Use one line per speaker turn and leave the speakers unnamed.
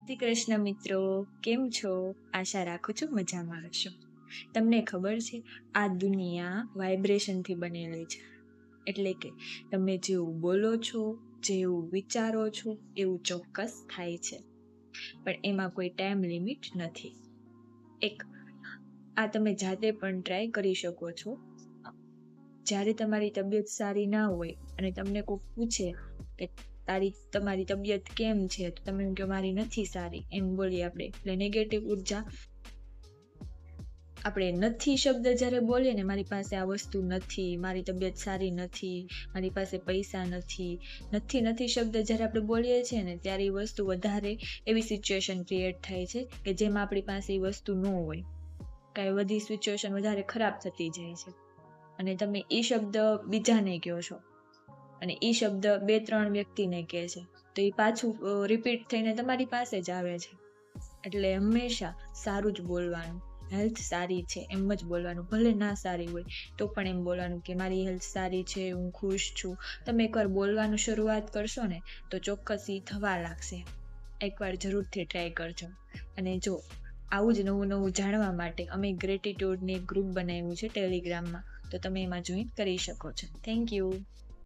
શ્રી કૃષ્ણ મિત્રો, કેમ છો? આશા રાખું છું મજામાં હશો. તમને ખબર છે આ દુનિયા વાઇબ્રેશનથી બનેલી છે. એટલે કે તમે જેવું બોલો છો, જેવું વિચારો છો એવું ચોક્કસ થાય છે. પણ એમાં કોઈ ટાઈમ લિમિટ નથી. એક આ તમે જાતે પણ ટ્રાય કરી શકો છો. જ્યારે તમારી તબિયત સારી ના હોય અને તમને કોઈ પૂછે કે તમારી તબિયત કેમ છે, તો તમે એમ કે મારી નથી સારી, એમ બોલીએ આપણે. એટલે નેગેટિવ ઉર્જા આપણે નથી શબ્દ જ્યારે બોલીએ ને, મારી પાસે આ વસ્તુ નથી, મારી તબિયત સારી નથી, મારી પાસે પૈસા નથી, નથી શબ્દ જ્યારે આપણે બોલીએ છીએ ને, ત્યારે એ વસ્તુ વધારે એવી સિચ્યુએશન ક્રિએટ થાય છે કે જેમાં આપણી પાસે એ વસ્તુ ન હોય, કાંઈ બધી સિચ્યુએશન વધારે ખરાબ થતી જાય છે. અને તમે એ શબ્દ બીજાને કહો છો અને એ શબ્દ 2-3 વ્યક્તિને કહે છે, તો એ પાછું રિપીટ થઈને તમારી પાસે જ આવે છે. એટલે હંમેશા સારું જ બોલવાનું. હેલ્થ સારી છે એમ જ બોલવાનું, ભલે ના સારી હોય તો પણ એમ બોલવાનું કે મારી હેલ્થ સારી છે, હું ખુશ છું. તમે એકવાર બોલવાનું શરૂઆત કરશો ને તો ચોક્કસ એ થવા લાગશે. એકવાર જરૂરથી ટ્રાય કરજો. અને જો આવું જ નવું જાણવા માટે અમે ગ્રેટિટ્યૂડની એક ગ્રુપ બનાવ્યું છે ટેલિગ્રામમાં, તો તમે એમાં જોઈન કરી શકો છો. Thank you.